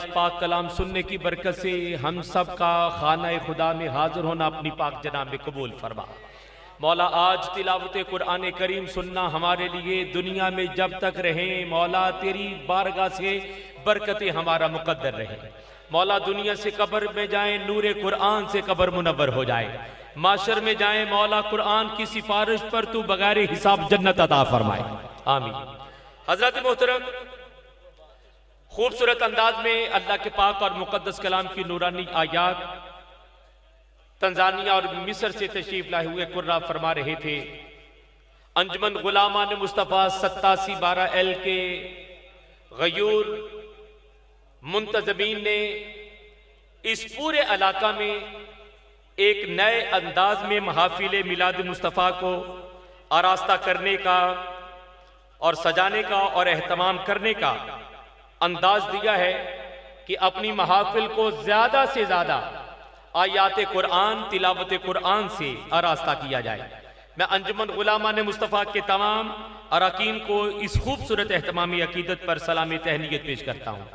इस पाक कलाम सुनने की बरकत से हम सब का खाना खुदा में हाजिर होना अपनी पाक जनाब में कबूल फरमा। मौला आज तिलावत कुरान करीम सुनना हमारे लिए दुनिया में जब तक रहें मौला तेरी बारगाह से बरकतें हमारा मुकद्दर रहे। मौला दुनिया से कब्र में जाएं नूरे कुरान से कब्र मुनव्वर हो जाए, माशर में जाएं मौला कुरान की सिफारिश पर तू बगैर हिसाब जन्नत अता फरमाए, आमीन। हजरत मोहतरम, खूबसूरत अंदाज में अल्लाह के पाक और मुकद्दस कलाम की नूरानी आयात तंजानिया और मिस्र से तशरीफ लाए हुए कुर्रा फरमा रहे थे। अंजुमन गुलामान मुस्तफ़ा 8712L के गयूर मुंतजमीन ने इस पूरे इलाका में एक नए अंदाज में महफिल मिलाद मुस्तफ़ा को आरास्ता करने का और सजाने का और एहतमाम करने का अंदाज दिया है कि अपनी महफिल को ज्यादा से ज्यादा आयात कुरान तिलावत कुरान से आरास्ता किया जाए। मैं अंजुमन गुलामान मुस्तफ़ा के तमाम अरकान को इस खूबसूरत एहतमामी अकीदत पर सलाम तहनीयत पेश करता हूँ।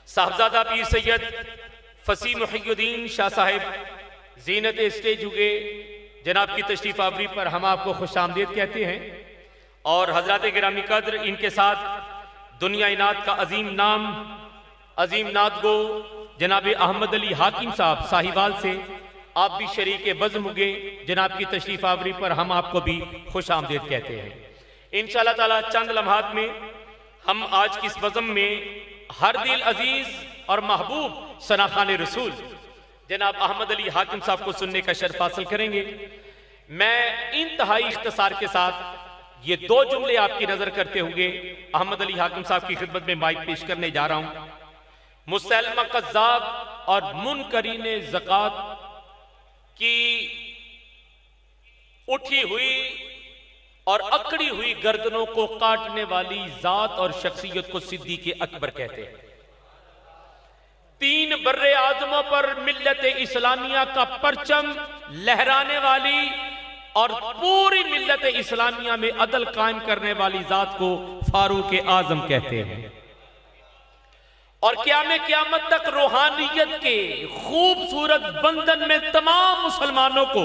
साहबजादा पीर सैयद फसी मुहियुद्दीन शाह साहिब जीनत स्टेज हुए जनाब की तशरीफ आवरी पर हम आपको खुशामदीद कहते हैं और हजरत गिरामी कद्र इनके साथ दुनिया इनात का अजीम नाम अजीम नात गो जनाब अहमद अली हाकिम साहब साहिवाल से आप भी शरीक बज़्म हुए जनाब की तशरीफ आवरी पर हम आपको भी खुश आमदीद कहते हैं। इंशाअल्लाह ताला चंद लम्हात में हम आज की इस बज़्म में हर दिल अजीज और महबूब सनाखान रसूल जनाब अहमद अली हाकिम साहब को सुनने का शर्फ हासिल करेंगे। मैं इंतहाई इख्तिसार के साथ ये दो जुमले आपकी नजर करते हुए अहमद अली हाकिम साहब की खिदमत में माइक पेश करने जा रहा हूं। मुसलमा कज़्ज़ाब और मुनकरीन ज़कात की उठी हुई और अकड़ी हुई गर्दनों को काटने वाली जात और शख्सियत को सिद्दीक़ अकबर कहते हैं। 3 बर्रे आज़मों पर मिल्लत इस्लामिया का परचम लहराने वाली और पूरी मिल्लत इस्लामिया में अदल कायम करने वाली जात को फारूक आजम कहते हैं और क़यामत तक रूहानियत के खूबसूरत बंधन में तमाम मुसलमानों को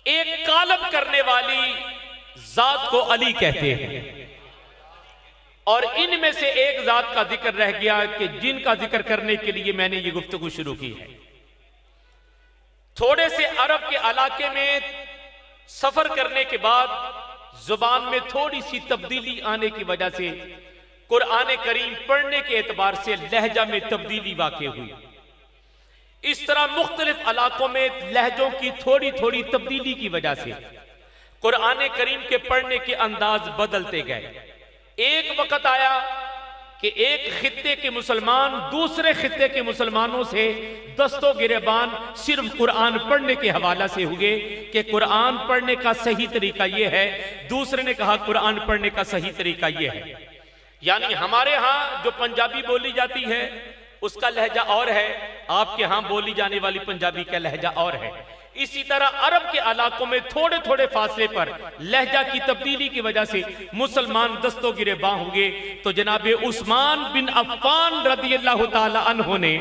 एक कालब करने वाली जात को अली कहते हैं। और इनमें से एक जात का जिक्र रह गया कि जिनका जिक्र करने के लिए मैंने ये गुफ्तगू शुरू की है। थोड़े से अरब के इलाके में सफर करने के बाद जुबान में थोड़ी सी तब्दीली आने की वजह से कुरान करीम पढ़ने के एतबार से लहजा में तब्दीली वाक़ई हुई। इस तरह मुख्तलिफ इलाकों में लहजों की थोड़ी थोड़ी तब्दीली की वजह से कुरान करीम के पढ़ने के अंदाज बदलते गए। एक वक्त आया कि एक खित्ते के मुसलमान दूसरे खित्ते के मुसलमानों से दस्तों गिरेबान सिर्फ कुरान पढ़ने के हवाला से हुए कि कुरान पढ़ने का सही तरीका यह है, दूसरे ने कहा कुरान पढ़ने का सही तरीका यह है। यानी हमारे यहाँ जो पंजाबी बोली जाती है उसका लहजा और है, आपके यहाँ बोली जाने वाली पंजाबी का लहजा और है। इसी तरह अरब के इलाकों में थोड़े थोड़े फासले पर लहजा की तब्दीली की वजह से मुसलमान दस्तों गिरेबां हुए। तो जनाब उस्मान बिन अफ़्फ़ान रज़ियल्लाहु ताला अन्हु ने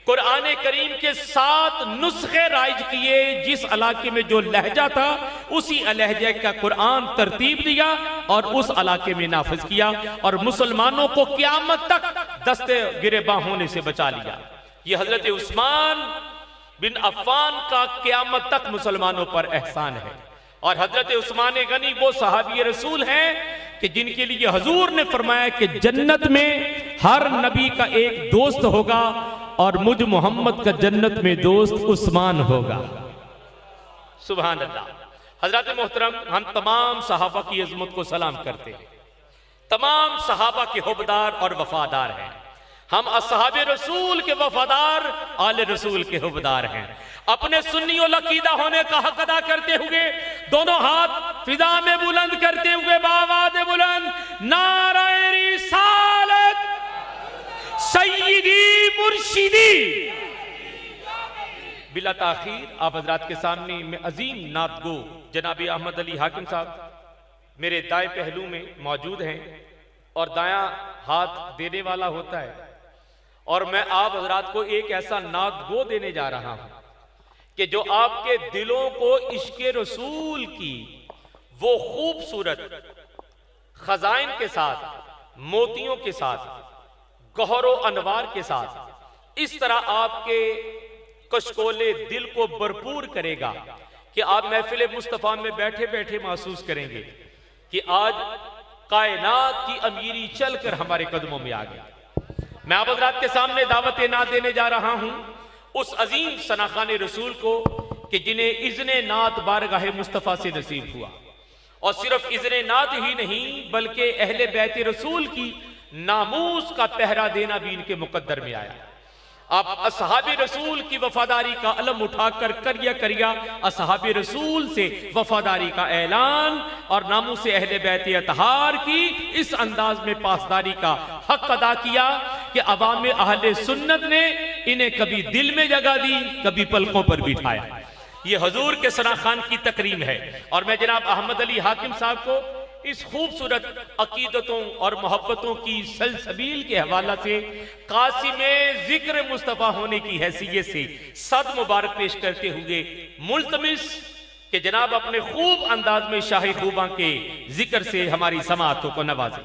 कुरान करीम के 7 नुस्खे राइज किए। जिस इलाके में जो लहजा था उसी लहजे का कुरान तरतीब दिया और उस इलाके में नाफिज किया और मुसलमानों को क़यामत तक दस्ते गिरेबां होने से बचा लिया। ये हजरत उस्मान बिन अफ़्फ़ान का क़यामत तक मुसलमानों पर एहसान है। और हजरत उस्मान गनी वो सहाबी रसूल हैं कि जिनके लिए हजूर ने फरमाया कि जन्नत में हर नबी का एक दोस्त होगा और मुझ मोहम्मद का जन्नत में दोस्त उस्मान होगा। सुभान अल्लाह। हजरत मोहतरम, हम तमाम सहाबा की अजमत को सलाम करते हैं। तमाम सहाबा के हुबदार और वफादार हैं। हम असहाबे रसूल के वफादार, आले रसूल के हुबदार हैं। अपने सुन्नी और अकीदा होने का हक अदा करते हुए दोनों हाथ फिजा में बुलंद करते हुए बावाद बुलंद नारे रिसालत सय्यदी मुर्शिदी बिला ताखीर आप हजरात के सामने में अजीम नातगो जनाब अहमद अली हाकिम साहब मेरे दाएं पहलू में मौजूद हैं और दायां हाथ देने वाला होता है और मैं आप हजरात को एक ऐसा नात गो देने जा रहा हूं कि जो आपके दिलों को इश्क़े रसूल की वो खूबसूरत खजाइन के साथ, मोतियों के साथ, गौहरो अनवार के साथ इस तरह आपके कशकोले दिल को भरपूर करेगा कि आप महफिल मुस्तफ़ा में बैठे बैठे महसूस करेंगे कि आज कायनात की अमीरी चलकर हमारे कदमों में आ गई। मैं आप हज़रात के सामने दावत नात देने जा रहा हूं उस अजीम सनाखान रसूल को कि जिन्हें इज़्ने नात बारगाह मुस्तफ़ा से नसीब हुआ, और सिर्फ इज़्ने नात ही नहीं बल्कि अहले बैत रसूल की नामूस का पहरा देना भी इनके मुकद्दर में आया। आप असहाबे रसूल की वफादारी का अलम उठाकर करिया करिया असहाबे रसूल से वफादारी का ऐलान और नामों से अहले बैत अतहार की इस अंदाज में पासदारी का हक अदा किया कि अवाम अहले सुन्नत ने इन्हें कभी दिल में जगह दी, कभी पलकों पर बिठाया। ये हजूर के सना खान की तकरीम है। और मैं जनाब अहमद अली हाकिम साहब को इस खूबसूरत अकीदतों और मोहब्बतों की सलसबील के हवाला से कासिमे जिक्र मुस्तफ़ा होने की हैसियत से सद मुबारक पेश करते हुए मुल्तमिस कि जनाब अपने खूब अंदाज में शाही खूबा के जिक्र से हमारी समाअतों को नवाजें।